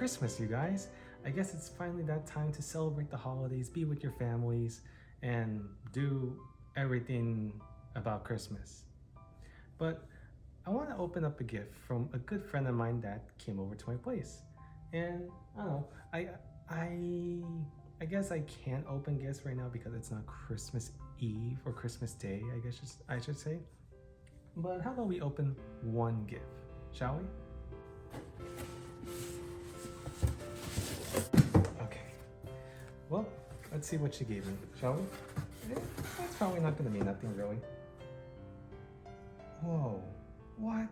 Christmas, you guys. I guess it's finally that time to celebrate the holidays, be with your families, and do everything about Christmas. But I want to open up a gift from a good friend of mine that came over to my place. And I don't know, I I guess I can't open gifts right now because it's not Christmas Eve or Christmas Day, I should say. But how about we open one gift, shall we? Okay. Well, let's see what she gave me, shall we? It's probably not gonna be nothing really. Whoa, what?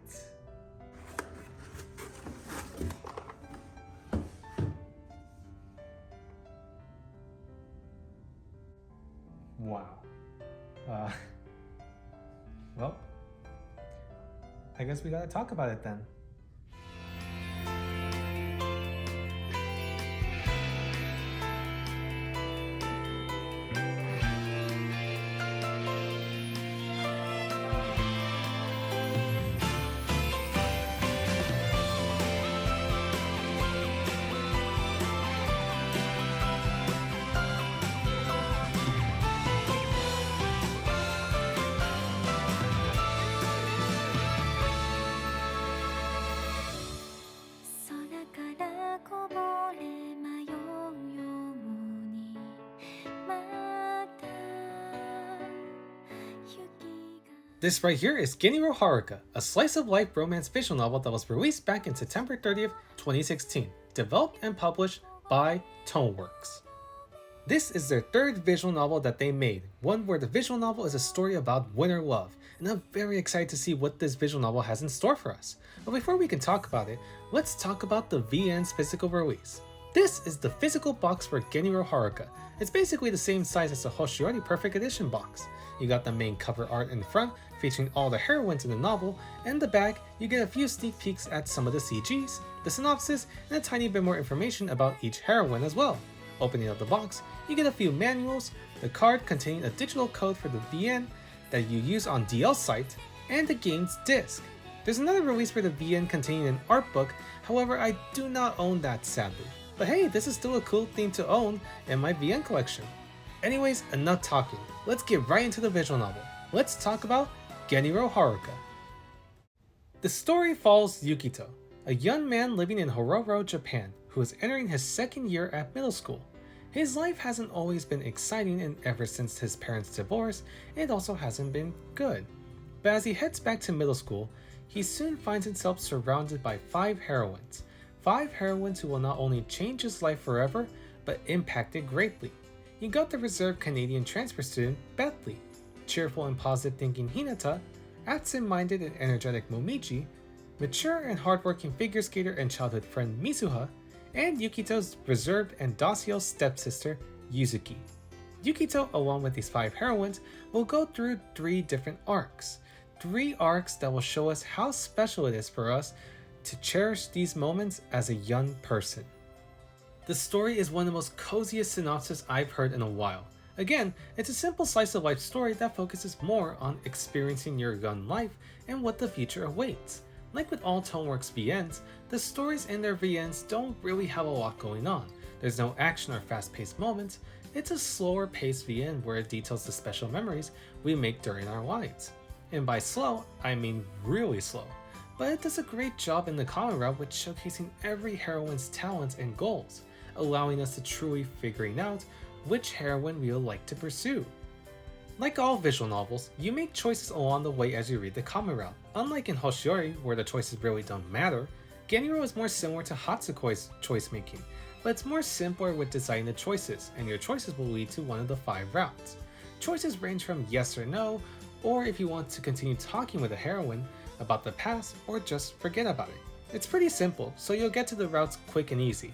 Wow. Uh, well, I guess we gotta talk about it then. This right here is Gin'iro Haruka, a slice-of-life romance visual novel that was released back in September 30th, 2016, developed and published by Toneworks. This is their third visual novel that they made, one where the visual novel is a story about winter love, and I'm very excited to see what this visual novel has in store for us. But before we can talk about it, let's talk about the VN's physical release. This is the physical box for Gin'iro Haruka. It's basically the same size as the Hoshiori Perfect Edition box. You got the main cover art in front, featuring all the heroines in the novel, and in the back, you get a few sneak peeks at some of the CGs, the synopsis, and a tiny bit more information about each heroine as well. Opening up the box, you get a few manuals, the card containing a digital code for the VN that you use on DL's site, and the game's disc. There's another release for the VN containing an art book, however I do not own that sadly. But hey, this is still a cool thing to own in my VN collection. Anyways, enough talking, let's get right into the visual novel. Let's talk about Gin'iro Haruka. The story follows Yukito, a young man living in Hororo, Japan, who is entering his second year at middle school. His life hasn't always been exciting, and ever since his parents' divorce, it also hasn't been good. But as he heads back to middle school, he soon finds himself surrounded by 5 heroines. 5 heroines who will not only change his life forever, but impact it greatly. You got the reserved Canadian transfer student, Bethley, cheerful and positive thinking Hinata, absent-minded and energetic Momiji, mature and hardworking figure skater and childhood friend Mizuha, and Yukito's reserved and docile stepsister, Yuzuki. Yukito, along with these 5 heroines, will go through 3 different arcs. 3 arcs that will show us how special it is for us to cherish these moments as a young person. The story is one of the most coziest synopses I've heard in a while. Again, it's a simple slice of life story that focuses more on experiencing your young life and what the future awaits. Like with all Toneworks VNs, the stories in their VNs don't really have a lot going on. There's no action or fast-paced moments. It's a slower paced VN where it details the special memories we make during our lives. And by slow, I mean really slow. But it does a great job in the common route with showcasing every heroine's talents and goals, allowing us to truly figuring out which heroine we would like to pursue. Like all visual novels, you make choices along the way as you read the common route. Unlike in Hoshiori, where the choices really don't matter, Gin'iro is more similar to Hatsukoi's choice making, but it's more simpler with designing the choices, and your choices will lead to one of the 5 routes. Choices range from yes or no, or if you want to continue talking with a heroine about the past, or just forget about it. It's pretty simple, so you'll get to the routes quick and easy.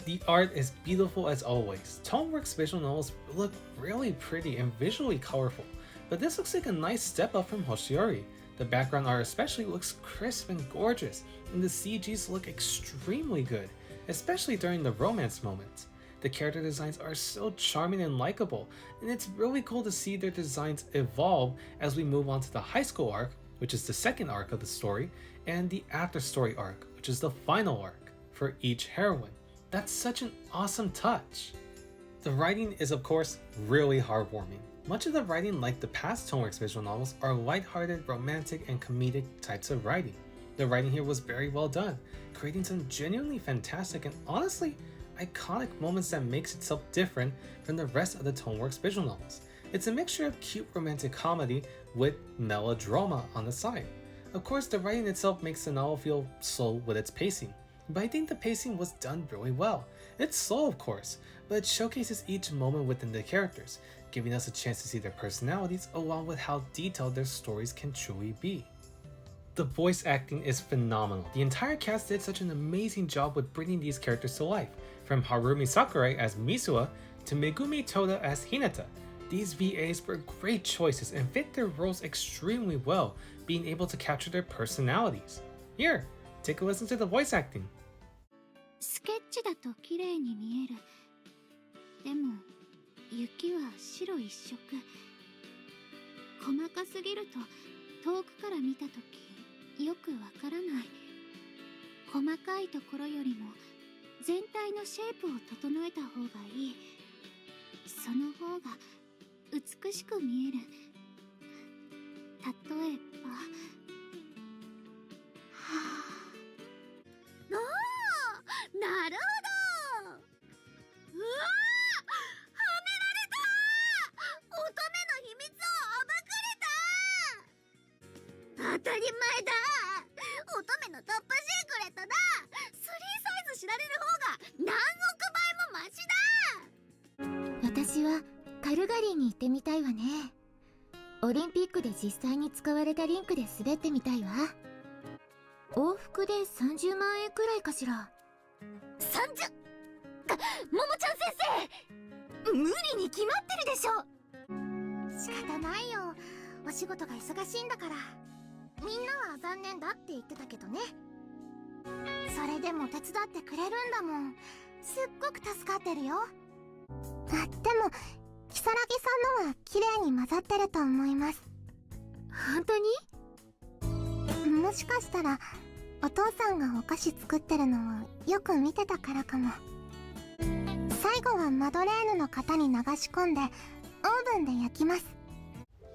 The art is beautiful as always. Toneworks visual novels look really pretty and visually colorful, but this looks like a nice step up from Hoshiori. The background art especially looks crisp and gorgeous, and the CGs look extremely good, especially during the romance moments. The character designs are so charming and likable, and it's really cool to see their designs evolve as we move on to the high school arc, which is the second arc of the story, and the after story arc, which is the final arc. for each heroine. That's such an awesome touch. The writing is of course really heartwarming. Much of the writing, like the past Toneworks visual novels, are lighthearted, romantic, and comedic types of writing. The writing here was very well done, creating some genuinely fantastic and honestly iconic moments that makes itself different from the rest of the Toneworks visual novels. It's a mixture of cute romantic comedy with melodrama on the side. Of course, the writing itself makes the novel feel slow with its pacing, but I think the pacing was done really well. It's slow of course, but it showcases each moment within the characters, giving us a chance to see their personalities along with how detailed their stories can truly be. The voice acting is phenomenal. The entire cast did such an amazing job with bringing these characters to life, from Harumi Sakurai as Misua to Megumi Toda as Hinata. These VAs were great choices and fit their roles extremely well, being able to capture their personalities. Here, take a listen to the voice acting. スケッチだと綺麗に見える。でも雪は白一色。細かすぎると遠くから見たときよくわからない。細かいところよりも全体のシェイプを整えた方がいい。その方が美しく見える。例えば、おお、なるほど。うわあ、はめられた。乙女の秘密を暴かれた。当たり前だ。乙女のトップシークレットだ。3サイズ知られる方が何億倍もマシだ。私はカルガリーに行ってみたいわね。オリンピックで実際に使われたリンクで滑ってみたいわ。往復で30万円くらいかしら。30！ももちゃん先生、無理に決まってるでしょ。仕方ないよ、お仕事が忙しいんだから。みんなは残念だって言ってたけどね。それでも手伝ってくれるんだもん。すっごく助かってるよ。でも如月さんのは綺麗に混ざってると思います。本当に？もしかしたらお父さんがお菓子作ってるのをよく見てたからかも。最後はマドレーヌの型に流し込んでオーブンで焼きます。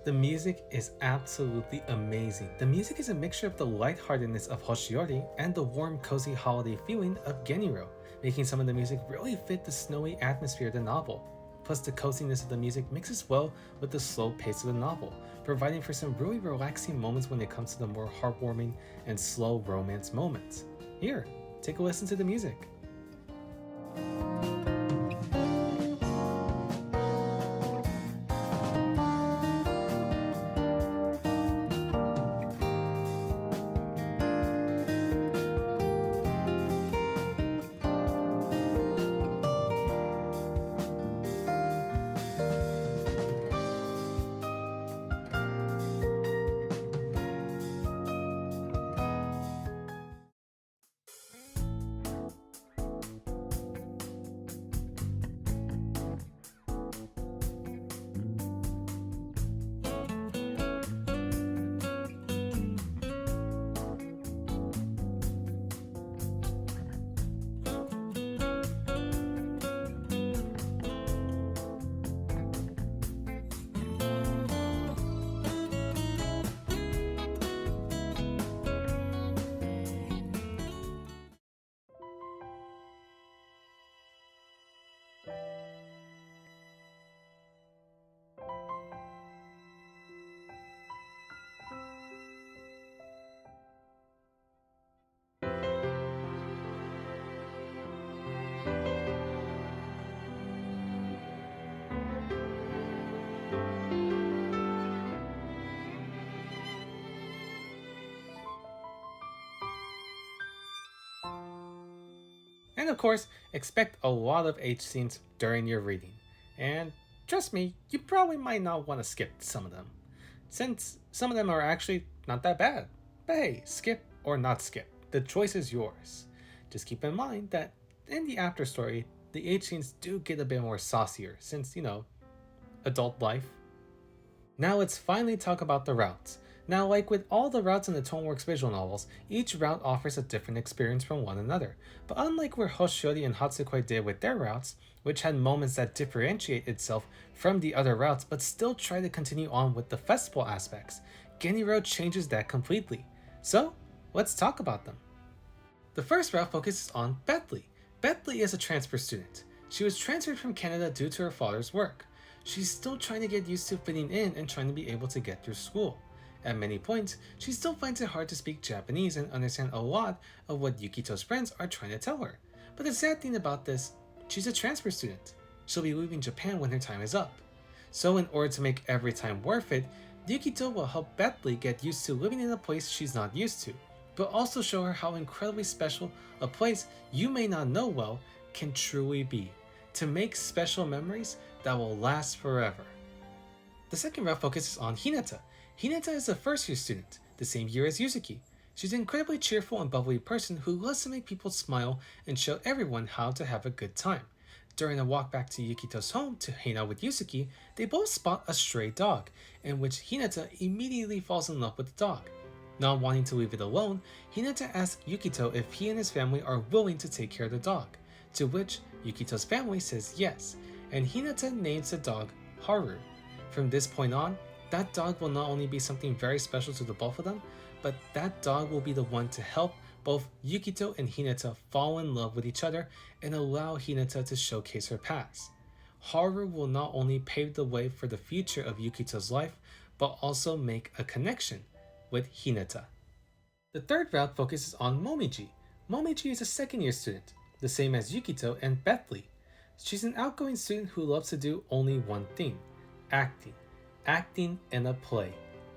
The music is absolutely amazing. The music is a mixture of the lightheartedness of Hoshiori and the warm, cozy holiday feeling of Gin'iro, making some of the music really fit the snowy atmosphere of the novel. Plus, the coziness of the music mixes well with the slow pace of the novel, providing for some really relaxing moments when it comes to the more heartwarming and slow romance moments. Here, take a listen to the music. And of course, expect a lot of H scenes during your reading. And trust me, you probably might not want to skip some of them, since some of them are actually not that bad. But hey, skip or not skip, the choice is yours. Just keep in mind that in the after story, the H scenes do get a bit more saucier, since, adult life. Now let's finally talk about the routes. Now, like with all the routes in the Toneworks visual novels, each route offers a different experience from one another, but unlike where Hoshiori and Hatsukoi did with their routes, which had moments that differentiate itself from the other routes but still try to continue on with the festival aspects, Gin'iro changes that completely. So, let's talk about them. The first route focuses on Bethley. Bethley is a transfer student. She was transferred from Canada due to her father's work. She's still trying to get used to fitting in and trying to be able to get through school. At many points, she still finds it hard to speak Japanese and understand a lot of what Yukito's friends are trying to tell her. But the sad thing about this, she's a transfer student. She'll be leaving Japan when her time is up. So in order to make every time worth it, Yukito will help Bethley get used to living in a place she's not used to, but also show her how incredibly special a place you may not know well can truly be, to make special memories that will last forever. The second route focuses on Hinata. Hinata is a first-year student, the same year as Yuzuki. She's an incredibly cheerful and bubbly person who loves to make people smile and show everyone how to have a good time. During a walk back to Yukito's home to hang out with Yuzuki, they both spot a stray dog, in which Hinata immediately falls in love with the dog. Not wanting to leave it alone, Hinata asks Yukito if he and his family are willing to take care of the dog, to which Yukito's family says yes, and Hinata names the dog Haru. From this point on, that dog will not only be something very special to the both of them, but that dog will be the one to help both Yukito and Hinata fall in love with each other and allow Hinata to showcase her past. Haru will not only pave the way for the future of Yukito's life, but also make a connection with Hinata. The third route focuses on Momiji. Momiji is a second-year student, the same as Yukito and Bethley. She's an outgoing student who loves to do only one thing: acting. Acting in a play.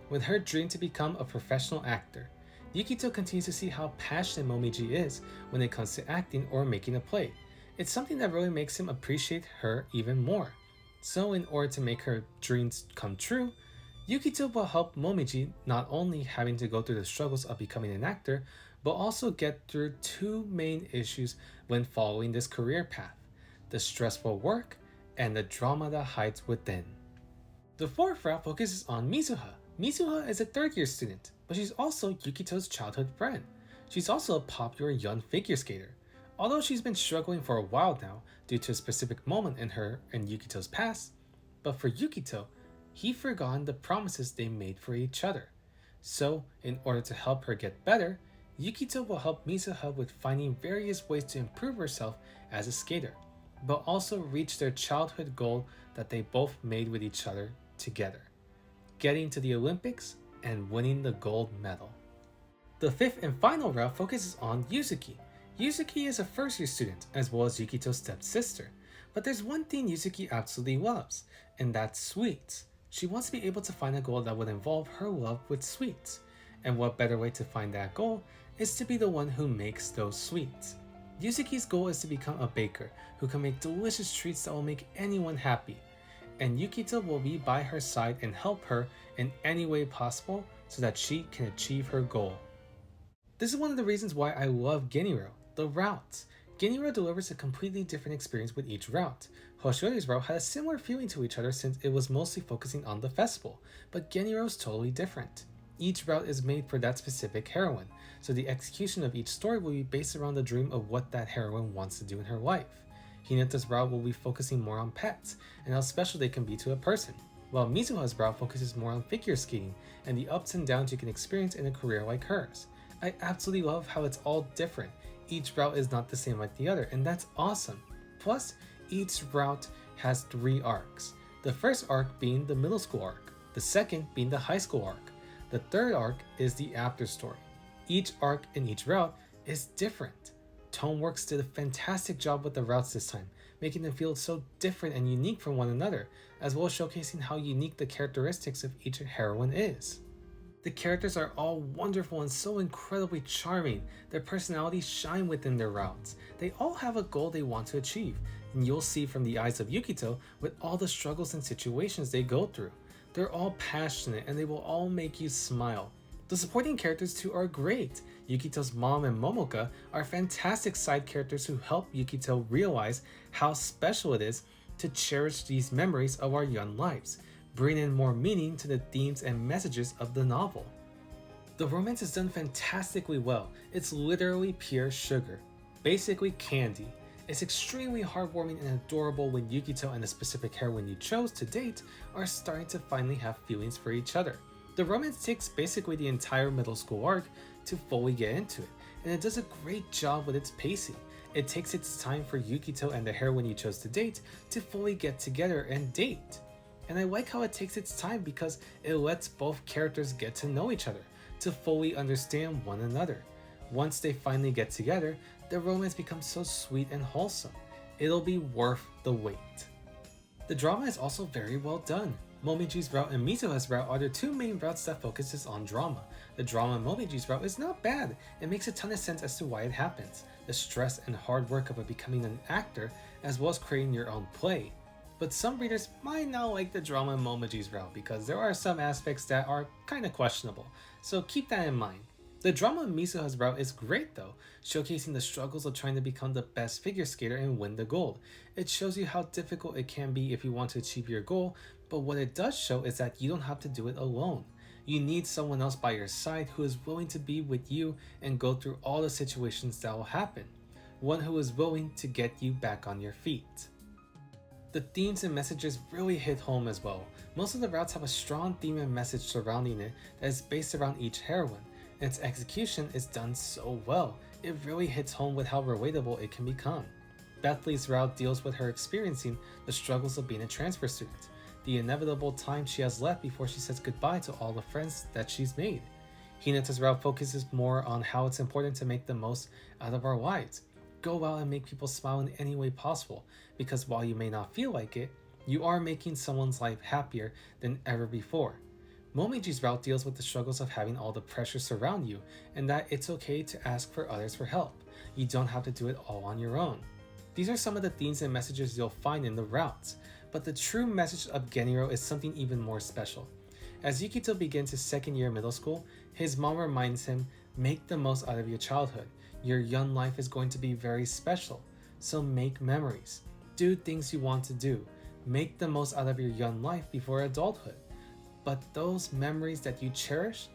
With her dream to become a professional actor, Yukito continues to see how passionate Momiji is when it comes to acting or making a play. It's something that really makes him appreciate her even more. So in order to make her dreams come true, Yukito will help Momiji not only having to go through the struggles of becoming an actor, but also get through two main issues when following this career path: the stressful work and the drama that hides within. The fourth route focuses on Mizuha. Mizuha is a third-year student, but she's also Yukito's childhood friend. She's also a popular young figure skater. Although she's been struggling for a while now due to a specific moment in her and Yukito's past, but for Yukito, he'd forgotten the promises they made for each other. So, in order to help her get better, Yukito will help Mizuha with finding various ways to improve herself as a skater, but also reach their childhood goal that they both made with each other together: getting to the Olympics and winning the gold medal. The fifth and final route focuses on Yuzuki. Yuzuki is a first-year student as well as Yukito's stepsister, but there's one thing Yuzuki absolutely loves, and that's sweets. She wants to be able to find a goal that would involve her love with sweets, and what better way to find that goal is to be the one who makes those sweets. Yuzuki's goal is to become a baker who can make delicious treats that will make anyone happy, and Yukito will be by her side and help her in any way possible so that she can achieve her goal. This is one of the reasons why I love Gin'iro, the routes. Gin'iro delivers a completely different experience with each route. Hoshiori's route had a similar feeling to each other since it was mostly focusing on the festival, but Geniro's totally different. Each route is made for that specific heroine, so the execution of each story will be based around the dream of what that heroine wants to do in her life. Hinata's route will be focusing more on pets and how special they can be to a person, while Mizuha's route focuses more on figure skating and the ups and downs you can experience in a career like hers. I absolutely love how it's all different. Each route is not the same like the other, and that's awesome. Plus, each route has 3 arcs. The first arc being the middle school arc, the second being the high school arc. The third arc is the after story. Each arc in each route is different. Toneworks did a fantastic job with the routes this time, making them feel so different and unique from one another, as well as showcasing how unique the characteristics of each heroine is. The characters are all wonderful and so incredibly charming. Their personalities shine within their routes. They all have a goal they want to achieve, and you'll see from the eyes of Yukito with all the struggles and situations they go through. They're all passionate and they will all make you smile. The supporting characters too are great. Yukito's mom and Momoka are fantastic side characters who help Yukito realize how special it is to cherish these memories of our young lives, bring in more meaning to the themes and messages of the novel. The romance is done fantastically well. It's literally pure sugar. Basically candy. It's extremely heartwarming and adorable when Yukito and the specific heroine you chose to date are starting to finally have feelings for each other. The romance takes basically the entire middle school arc to fully get into it, and it does a great job with its pacing. It takes its time for Yukito and the heroine you chose to date to fully get together and date. And I like how it takes its time because it lets both characters get to know each other, to fully understand one another. Once they finally get together, the romance becomes so sweet and wholesome. It'll be worth the wait. The drama is also very well done. Momiji's route and Mizuha's route are the two main routes that focuses on drama. The drama in Momiji's route is not bad. It makes a ton of sense as to why it happens. The stress and hard work of becoming an actor, as well as creating your own play. But some readers might not like the drama in Momoji's route because there are some aspects that are kinda questionable, so keep that in mind. The drama in Mizuha's route is great though, showcasing the struggles of trying to become the best figure skater and win the gold. It shows you how difficult it can be if you want to achieve your goal, but what it does show is that you don't have to do it alone. You need someone else by your side who is willing to be with you and go through all the situations that will happen. One who is willing to get you back on your feet. The themes and messages really hit home as well. Most of the routes have a strong theme and message surrounding it that is based around each heroine, and its execution is done so well. It really hits home with how relatable it can become. Bethley's route deals with her experiencing the struggles of being a transfer student, the inevitable time she has left before she says goodbye to all the friends that she's made. Hinata's route focuses more on how it's important to make the most out of our lives. Go out and make people smile in any way possible, because while you may not feel like it, you are making someone's life happier than ever before. Momiji's route deals with the struggles of having all the pressure surround you, and that it's okay to ask for others for help. You don't have to do it all on your own. These are some of the themes and messages you'll find in the routes, but the true message of Gin'iro is something even more special. As Yukito begins his second year of middle school, his mom reminds him, make the most out of your childhood. Your young life is going to be very special, so make memories. Do things you want to do. Make the most out of your young life before adulthood. But those memories that you cherish,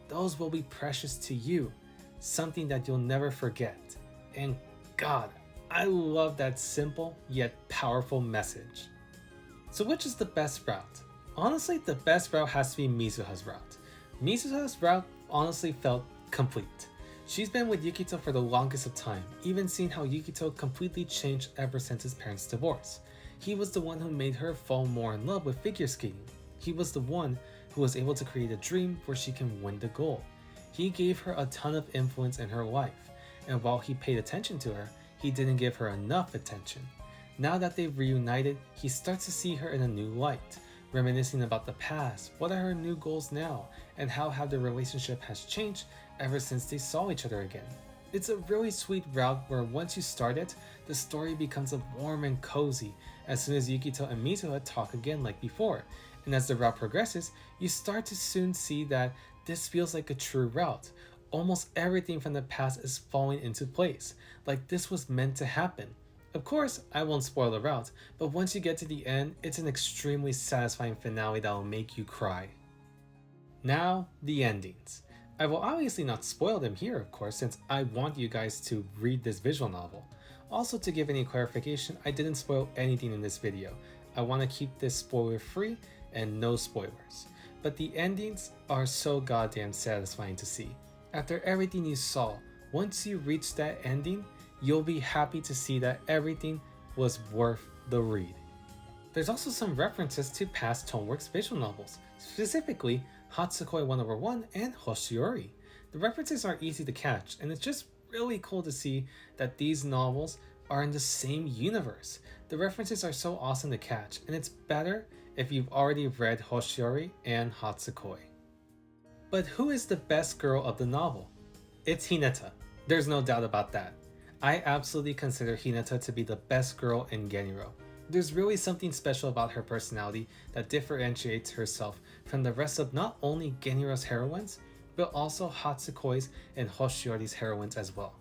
those will be precious to you, something that you'll never forget. And God, I love that simple yet powerful message. So which is the best route? Honestly, the best route has to be Mizuha's route. Mizuha's route honestly felt complete. She's been with Yukito for the longest of time, even seeing how Yukito completely changed ever since his parents' divorce. He was the one who made her fall more in love with figure skating. He was the one who was able to create a dream where she can win the goal. He gave her a ton of influence in her life, and while he paid attention to her, he didn't give her enough attention. Now that they've reunited, he starts to see her in a new light, reminiscing about the past, what are her new goals now, and how have their relationship has changed ever since they saw each other again. It's a really sweet route where once you start it, the story becomes warm and cozy as soon as Yukito and Mizuha talk again like before, and as the route progresses, you start to soon see that this feels like a true route. Almost everything from the past is falling into place, like this was meant to happen. Of course, I won't spoil the route, but once you get to the end, it's an extremely satisfying finale that will make you cry. Now, the endings. I will obviously not spoil them here, of course, since I want you guys to read this visual novel. Also, to give any clarification, I didn't spoil anything in this video. I want to keep this spoiler free and no spoilers. But the endings are so goddamn satisfying to see. After everything you saw, once you reach that ending, you'll be happy to see that everything was worth the read. There's also some references to past Toneworks visual novels, specifically Hatsukoi 1/1 and Hoshiori. The references are easy to catch, and it's just really cool to see that these novels are in the same universe. The references are so awesome to catch, and it's better if you've already read Hoshiori and Hatsukoi. But who is the best girl of the novel? It's Hinata. There's no doubt about that. I absolutely consider Hinata to be the best girl in Gin'iro. There's really something special about her personality that differentiates herself from the rest of not only Gin'iro's heroines, but also Hatsukoi's and Hoshiori's heroines as well.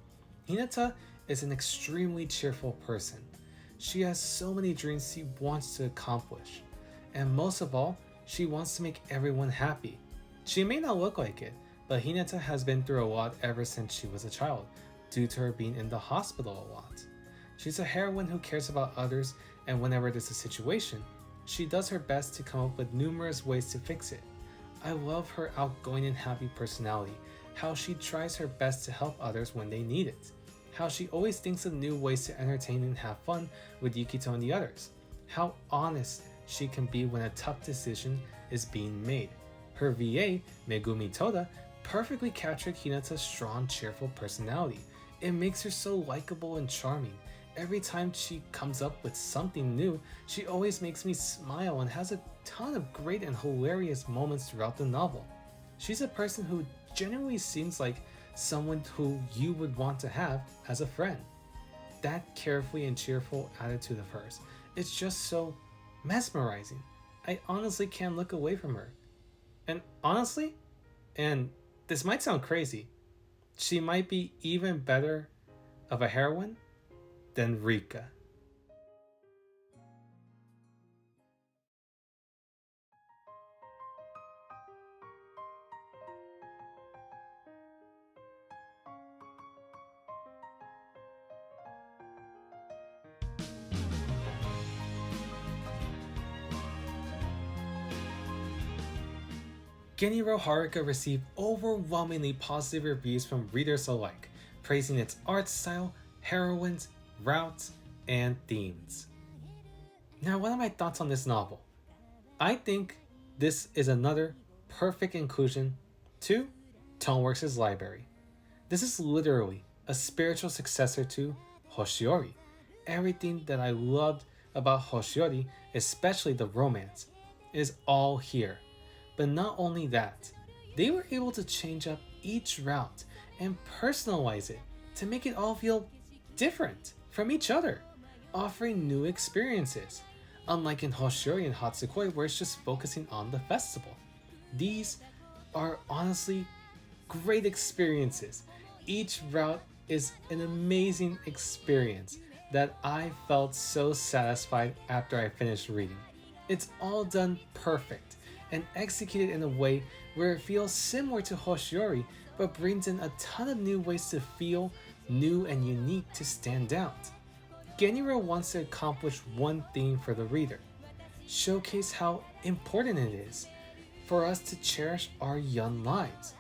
Hinata is an extremely cheerful person. She has so many dreams she wants to accomplish. And most of all, she wants to make everyone happy. She may not look like it, but Hinata has been through a lot ever since she was a child, due to her being in the hospital a lot. She's a heroine who cares about others, and whenever there's a situation, she does her best to come up with numerous ways to fix it. I love her outgoing and happy personality, how she tries her best to help others when they need it, how she always thinks of new ways to entertain and have fun with Yukito and the others, how honest she can be when a tough decision is being made. Her VA, Megumi Toda, perfectly captured Hinata's strong, cheerful personality. It makes her so likable and charming. Every time she comes up with something new, she always makes me smile and has a ton of great and hilarious moments throughout the novel. She's a person who genuinely seems like someone who you would want to have as a friend. That carefree and cheerful attitude of hers, it's just so mesmerizing. I honestly can't look away from her. And honestly, and this might sound crazy, she might be even better of a heroine than Rika. Gin'iro Haruka received overwhelmingly positive reviews from readers alike, praising its art style, heroines, routes, and themes. Now, what are my thoughts on this novel? I think this is another perfect inclusion to Toneworks' library. This is literally a spiritual successor to Hoshiori. Everything that I loved about Hoshiori, especially the romance, is all here. But not only that, they were able to change up each route and personalize it to make it all feel different from each other, offering new experiences. Unlike in Hoshiori and Hatsukoi, where it's just focusing on the festival. These are honestly great experiences. Each route is an amazing experience that I felt so satisfied after I finished reading. It's all done perfect and executed in a way where it feels similar to Hoshiori, but brings in a ton of new ways to feel new and unique to stand out. Gin'iro wants to accomplish one thing for the reader: showcase how important it is for us to cherish our young lives.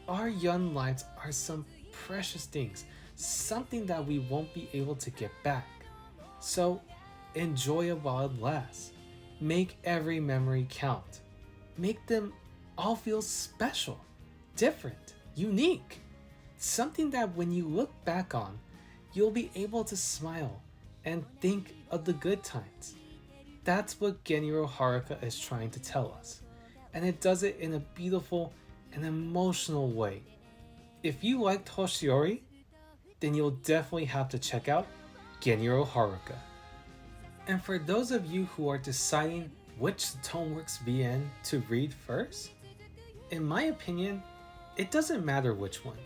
Our young lives are some precious things, something that we won't be able to get back. So enjoy it while it lasts. Make every memory count. Make them all feel special, different, unique. Something that when you look back on, you'll be able to smile and think of the good times. That's what Gin'iro Haruka is trying to tell us, and it does it in a beautiful and emotional way. If you liked Hoshiori, then you'll definitely have to check out Gin'iro Haruka. And for those of you who are deciding which Toneworks VN to read first, in my opinion, it doesn't matter which one.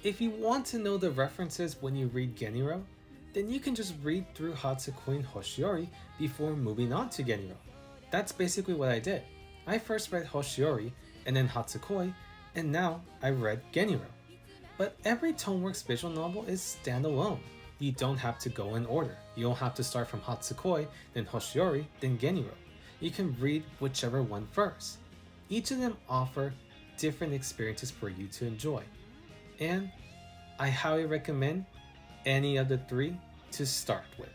If you want to know the references when you read Gin'iro, then you can just read through Hatsukoi and Hoshiori before moving on to Gin'iro. That's basically what I did. I first read Hoshiori and then Hatsukoi, and now I read Gin'iro. But every Toneworks visual novel is standalone. You don't have to go in order. You don't have to start from Hatsukoi, then Hoshiori, then Gin'iro. You can read whichever one first. Each of them offer different experiences for you to enjoy. And I highly recommend any of the three to start with.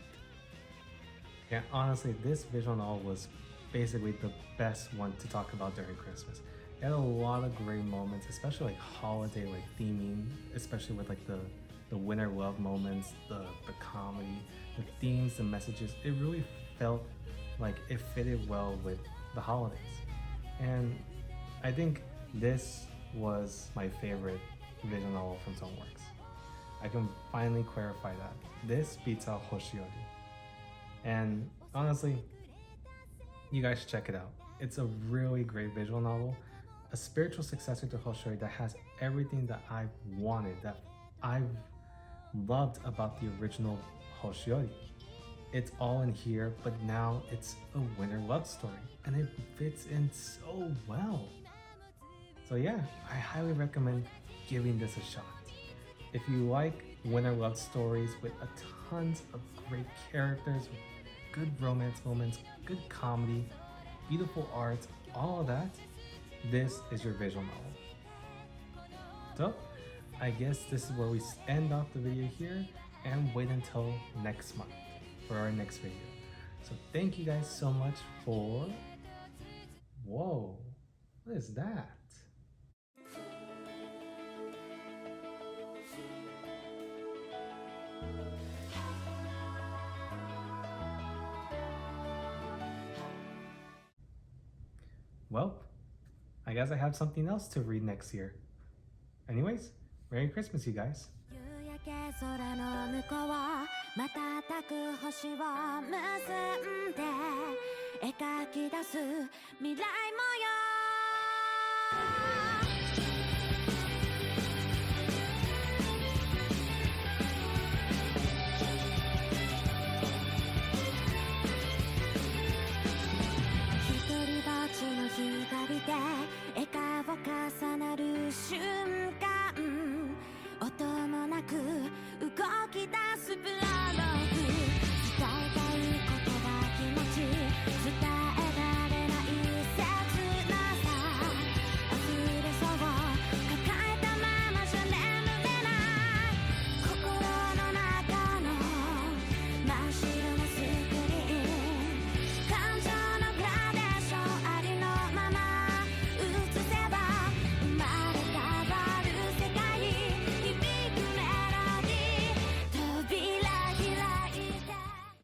Yeah, honestly, this visual novel was basically the best one to talk about during Christmas. It had a lot of great moments, especially like holiday theming, especially with the winter love moments, the comedy, the themes, the messages. It really felt like it fitted well with the holidays. And I think this was my favorite visual novel from Toneworks. I can finally clarify that. This beats out Hoshiori. And honestly, you guys should check it out. It's a really great visual novel, a spiritual successor to Hoshiori that has everything that I've wanted, that I've loved about the original Hoshiori. It's all in here, but now it's a winter love story, and it fits in so well. So yeah, I highly recommend giving this a shot. If you like winter love stories with tons of great characters, with good romance moments, good comedy, beautiful art, all of that, this is your visual novel. So I guess this is where we end off the video here and wait until next month for our next video. So thank you guys so much for... Whoa, what is that? Well, I guess I have something else to read next year. Anyways, Merry Christmas, you guys. 夕焼け空の向こう瞬く星を結んで描き出す未来模様